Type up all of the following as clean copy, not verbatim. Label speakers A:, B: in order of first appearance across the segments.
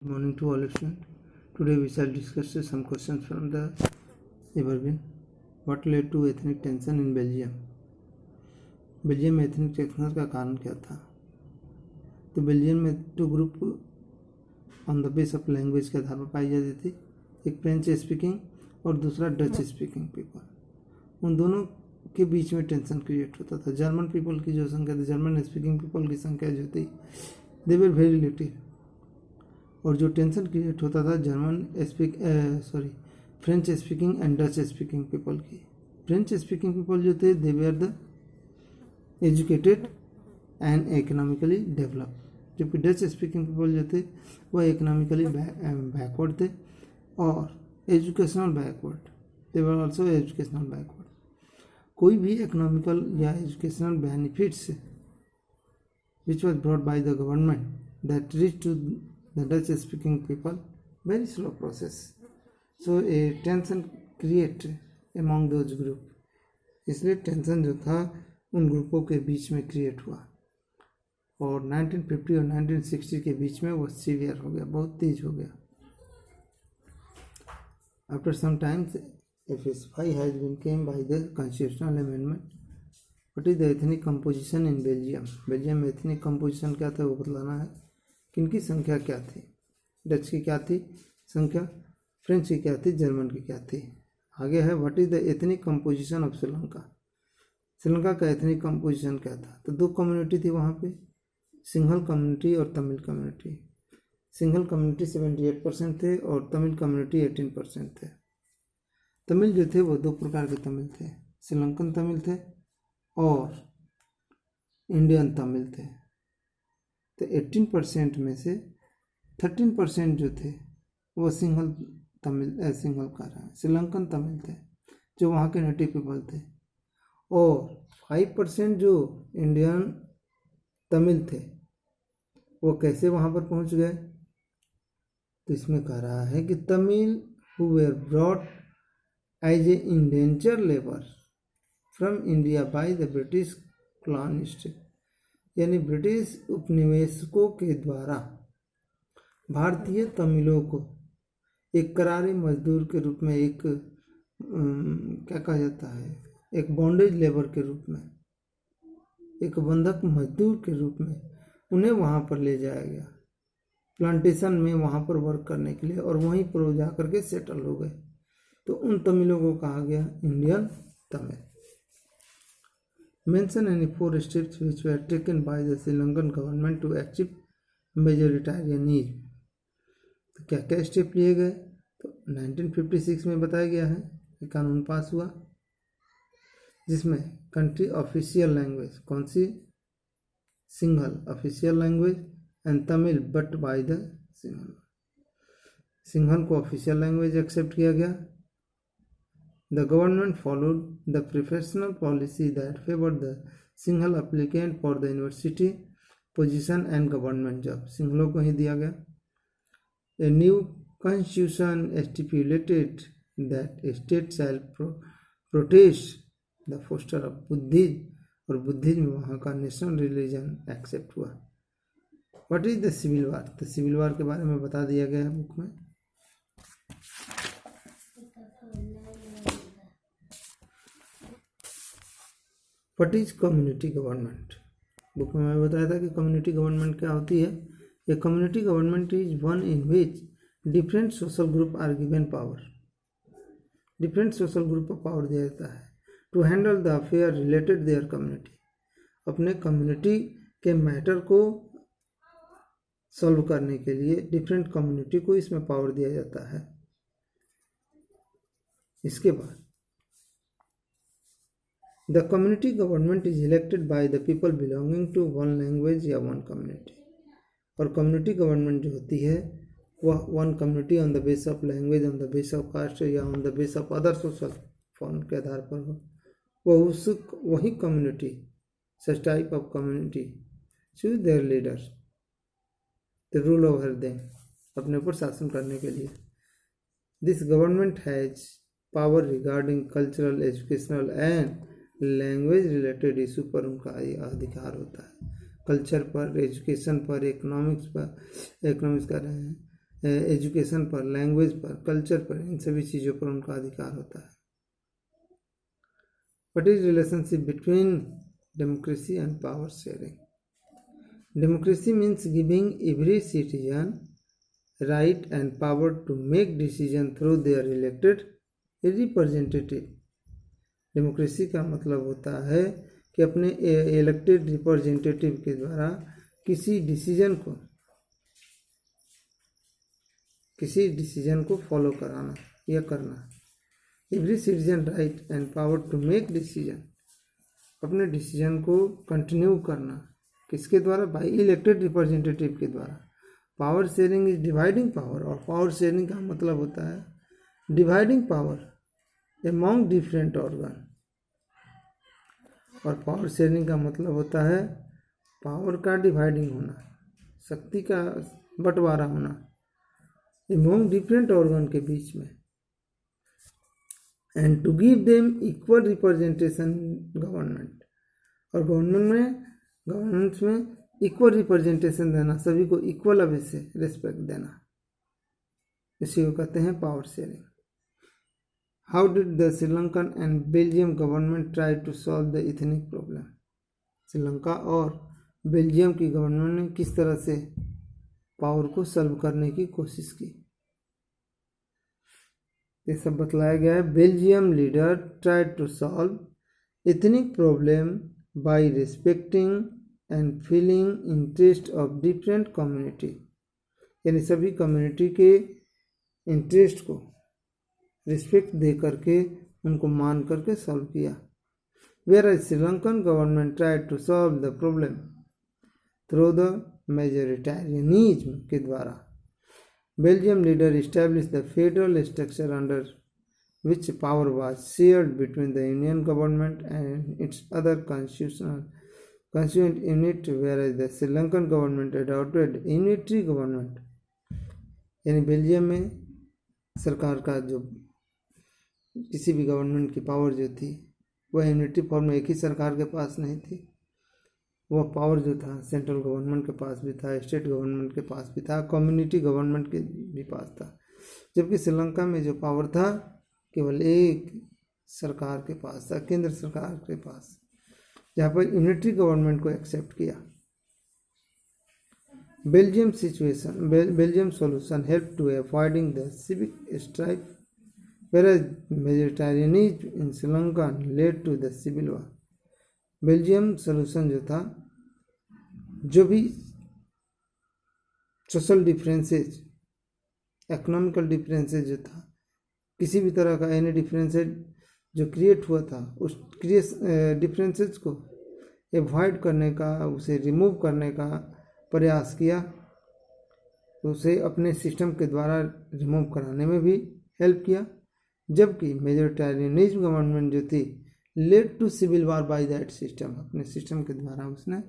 A: Good morning to all students. Today we shall discuss some questions from the Evergreen. What led to ethnic tension in Belgium? Belgium में ethnic tension का कारण क्या था? तो Belgium में two group on the base of language के आधार पर पाई जाती थी, एक फ्रेंच स्पीकिंग और दूसरा डच स्पीकिंग पीपल। उन दोनों के बीच में टेंशन क्रिएट होता था। जर्मन पीपल की जो संख्या थी, जर्मन स्पीकिंग पीपल की संख्या जो थी, दे वर वेरी लिटिल, और जो टेंशन क्रिएट होता था French speaking and Dutch speaking people की। फ्रेंच स्पीकिंग पीपल जो थे, they were the educated and economically develop, जबकि डच स्पीकिंग पीपल जो थे वह इकोनॉमिकली बैकवर्ड थे और educational backward, they were also educational backward. कोई भी इकोनॉमिकल या educational benefits which was brought by the government that reach to the Dutch speaking people, very slow process, so a tension create among those group, इसलिए tension जो था उन ग्रुपों के बीच में क्रिएट हुआ और 1950 और 1960 के बीच में वो सीवियर हो गया, बहुत तेज हो गया। After some time a specify has been came by the constitutional amendment. What is the ethnic composition in Belgium? Belgium में एथनिक कंपोजिशन क्या था वो बतलाना है। किनकी संख्या क्या थी? डच की क्या थी संख्या, फ्रेंच की क्या थी, जर्मन की क्या थी। आगे है what is the ethnic composition of Sri Lanka. Sri Lanka का एथनिक कंपोजिशन क्या था? तो दो कम्युनिटी थी वहाँ पे, सिंघल कम्युनिटी और तमिल कम्युनिटी। सिंघल कम्युनिटी 78% थे और तमिल कम्युनिटी 18% थे। तमिल जो थे वो दो प्रकार के तमिल थे, श्रीलंकन तमिल थे और इंडियन तमिल थे। तो 18% में से 13% जो थे वो सिंघल श्रीलंकन तमिल थे, जो वहाँ के नेटिव पीपल थे, और 5% जो इंडियन तमिल थे वो कैसे वहाँ पर पहुँच गए? तो इसमें कह रहा है कि Tamil who were brought as a indenture labour from India by the British colonist, यानी ब्रिटिश उपनिवेशकों के द्वारा भारतीय तमिलों को एक करारी मजदूर के रूप में, एक क्या कहा जाता है, एक बॉन्डेज लेबर के रूप में, एक बंधक मजदूर के रूप में उन्हें वहाँ पर ले जाया गया प्लांटेशन में, वहाँ पर वर्क करने के लिए, और वहीं पर वो जा करके सेटल हो गए। तो उन तमिलों को कहा गया Indian Tamil. Mention any 4 steps which were taken by the Sri Lankan government to achieve majoritarianism. तो क्या क्या स्टेप लिए गए? तो 1956 में बताया गया है कि कानून पास हुआ जिसमें कंट्री ऑफिशियल लैंग्वेज कौन सी? Sinhala official language and Tamil but by the Sinhala. Sinhala को ऑफिशियल लैंग्वेज एक्सेप्ट किया गया। The government followed the professional policy that favored the single applicant for the university position and government job. सिंघलों को ही दिया गया। A new constitution stipulated that state shall protest the foster of Buddhism, और Buddhism वहाँ का national religion accept हुआ। What is the civil war? तो civil वार के बारे में बता दिया गया है बुक में। What is community government? Book में मैं बताया था कि कम्युनिटी गवर्नमेंट क्या होती है। A community government is one in which different social group are given power. Different social group को पावर दिया जाता है to handle the affair related their community, अपने कम्युनिटी के मैटर को सॉल्व करने के लिए डिफरेंट कम्युनिटी को इसमें पावर दिया जाता है। इसके बाद The community government is elected by the people belonging to one language या one community, और community government जो होती है वह one community on the base of language, on the base of caste या on the base of other social form के आधार पर हो, वही community, such type of community choose their leaders to rule over them, अपने ऊपर शासन करने के लिए। This government has power regarding cultural, educational and language related issue पर उनका अधिकार होता है। कल्चर पर, एजुकेशन पर, इकोनॉमिक्स कर रहे हैं, एजुकेशन पर, लैंग्वेज पर, कल्चर पर, इन सभी चीज़ों पर उनका अधिकार होता है। What is relationship between democracy and power sharing? Democracy means giving every citizen right and power to make decision through their elected representative। Democracy का मतलब होता है कि अपने इलेक्टेड रिप्रेजेंटेटिव के द्वारा किसी डिसीजन को फॉलो कराना या करना। Every citizen right and power to make decision, अपने डिसीजन को कंटिन्यू करना किसके द्वारा? बाय इलेक्टेड रिप्रेजेंटेटिव के द्वारा। Power sharing is dividing power, और पावर शेयरिंग का मतलब होता है dividing power among different organ, और पावर शेयरिंग का मतलब होता है पावर का डिवाइडिंग होना, शक्ति का बंटवारा होना एमॉन्ग डिफरेंट ऑर्गन के बीच में, and to give them equal representation government, और गवर्नेंस में इक्वल रिप्रेजेंटेशन देना, सभी को इक्वल अवे से रिस्पेक्ट देना, इसी को कहते हैं power sharing. How did the Sri Lankan and Belgium government try to solve the ethnic problem? Sri Lanka और बेल्जियम की गवर्नमेंट ने किस तरह से पावर को सॉल्व करने की कोशिश की, ये सब बतलाया गया है। Belgium leader try to solve ethnic problem by respecting and feeling interest of different community, यानी सभी कम्युनिटी के इंटरेस्ट को रिस्पेक्ट दे करके उनको मान करके सॉल्व किया। Where Sri Lankan government try to solve the problem through the majoritarianism के द्वारा। Belgium leader establish the federal structure under which power was shared between the union government and its other constituent unit, whereas the Sri Lankan government adopted unitary government, यानी Belgium में सरकार का जो किसी भी government की पावर जो थी वह यूनिटरी फॉर्म में, एक ही सरकार के पास नहीं थी, वह पावर जो था सेंट्रल गवर्नमेंट के पास भी था, स्टेट गवर्नमेंट के पास भी था, कम्युनिटी गवर्नमेंट के भी पास था, जबकि श्रीलंका में जो पावर था केवल एक सरकार के पास था, केंद्र सरकार के पास, जहाँ पर यूनिटरी गवर्नमेंट को एक्सेप्ट किया। Belgium solution help to avoiding the civic strife, whereas majoritarianism in Sri Lanka led to the civil war. Belgium solution जो था, जो भी सोशल डिफरेंसेज, इकोनॉमिकल डिफरेंसेज जो था, किसी भी तरह का एनी डिफरेंसेज जो क्रिएट हुआ था, उस डिफरेंसेस को एवॉइड करने का, उसे रिमूव करने का प्रयास किया, उसे अपने सिस्टम के द्वारा रिमूव कराने में भी हेल्प किया। जबकि मेजोरिटेरियनिज्म गवर्नमेंट जो थी led to civil war by that system, अपने सिस्टम के द्वारा उसने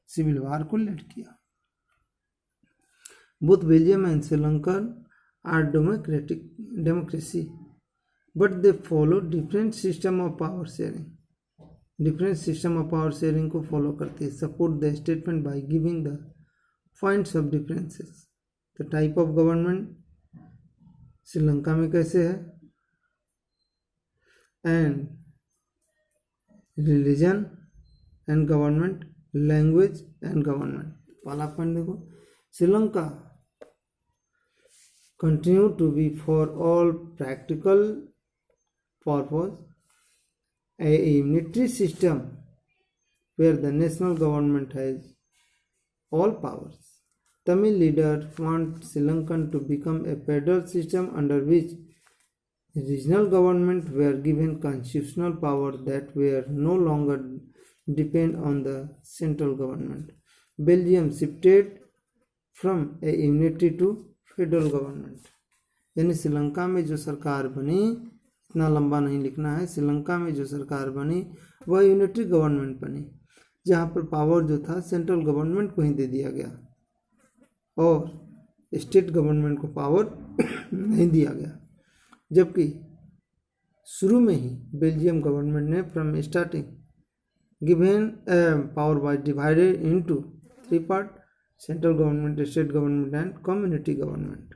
A: सिविल वार को लेड किया। Both Belgium and Sri Lanka are democracy but they follow different system of power sharing, different system of power sharing को follow करती है। support the statement by giving the points of differences। the type of government Sri Lanka में कैसे है, and religion and government, language and government। पहला point देखो, Sri Lanka continue to be for all practical purpose a unitary system where the national government has all powers। Tamil leader want Sri Lankan to become a federal system under which regional government were given constitutional power that were no longer depend on the central government। Belgium shifted from a unity to federal government। यानी श्रीलंका में जो सरकार बनी, इतना लंबा नहीं लिखना है, श्रीलंका में जो सरकार बनी वह यूनिटरी गवर्नमेंट बनी, जहाँ पर पावर जो था सेंट्रल गवर्नमेंट को ही दे दिया गया और स्टेट गवर्नमेंट को पावर नहीं दिया गया। जबकि शुरू में ही बेल्जियम गवर्नमेंट ने from starting given power was divided into 3 part, central government, state government and community government.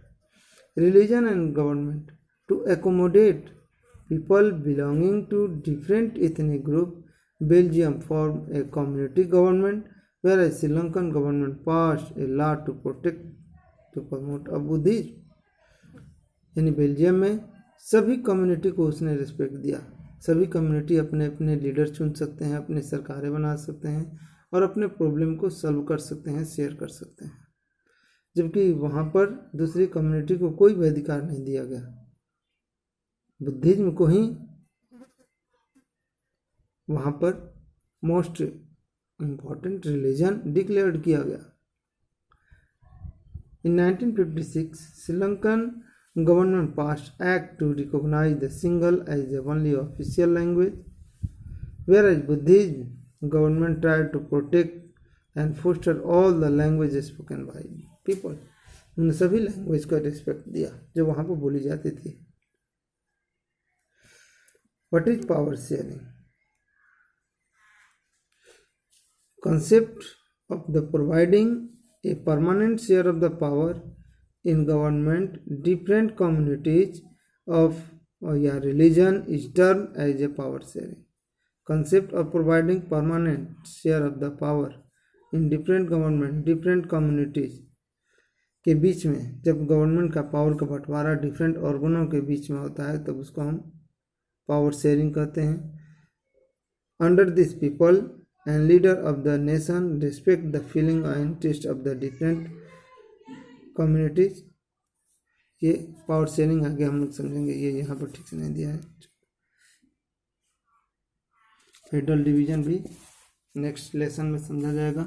A: religion and government. To accommodate people belonging to different ethnic groups, Belgium formed a community government, whereas Sri Lankan government passed a law to promote Buddhism. यानी Belgium में सभी community को उसने respect दिया। सभी community अपने अपने leader चुन सकते हैं, अपनी सरकारें बना सकते हैं और अपने प्रॉब्लम को सॉल्व कर सकते हैं, शेयर कर सकते हैं, जबकि वहाँ पर दूसरी कम्युनिटी को कोई भी अधिकार नहीं दिया गया। बुद्धिज्म को ही वहाँ पर मोस्ट इम्पॉर्टेंट रिलीजन डिक्लेयर्ड किया गया। In 1956, Sri Lankan government passed act to recognize the Sinhala as the only official language, whereas Buddhism government tried to protect and foster all the languages spoken by people. उन सभी language का respect दिया जो वहाँ पर बोली जाती थी। What is power sharing? Concept of the providing a permanent share of the power in government, different communities of religion is termed as a power sharing. Concept of providing permanent share of the power in different government, different communities के बीच में जब government का power का बंटवारा different ऑर्गनों के बीच में होता है तब उसको हम पावर शेयरिंग कहते हैं। Under this people and leader of the nation respect the feeling and interest of the different communities. ये पावर शेयरिंग आगे हम लोग समझेंगे, ये यहाँ पर ठीक से नहीं दिया है। फेडरल डिवीजन भी नेक्स्ट लेसन में समझा जाएगा।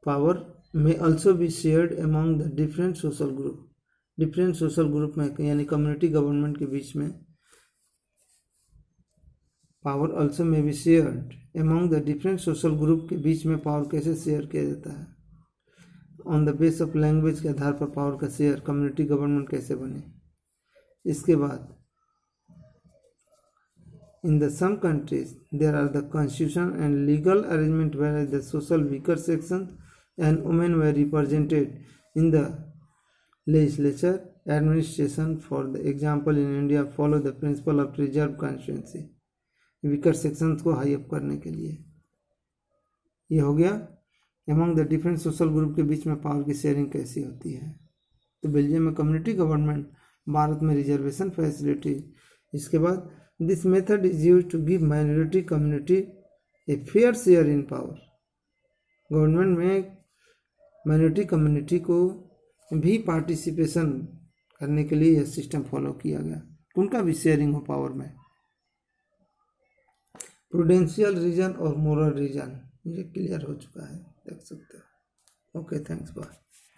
A: पावर में also be shared among the different social group. Different social group में यानी कम्युनिटी गवर्नमेंट के बीच में पावर ऑल्सो में be shared among the different social group के बीच में पावर कैसे शेयर किया जाता है। On the base of language के आधार पर पावर का शेयर कम्युनिटी गवर्नमेंट कैसे बने। इसके बाद in the some countries there are the constitution and legal arrangement where the social weaker section and women were represented in the legislature administration. For the example, in India follow the principle of reserve constituency, weaker sections को high up करने के लिए। ये हो गया among the different social group के बीच में पावर की शेयरिंग कैसी होती है। तो बेल्जियम में कम्युनिटी गवर्नमेंट, भारत में रिजर्वेशन फैसिलिटी। इसके बाद this method is used to give minority community a fair share in power. Government में माइनॉरिटी कम्युनिटी को भी पार्टिसिपेशन करने के लिए यह सिस्टम फॉलो किया गया, उनका भी शेयरिंग हो पावर में। प्रूडेंशियल रीजन और मोरल रीजन ये क्लियर हो चुका है, देख सकते हो। Okay, thanks, bye.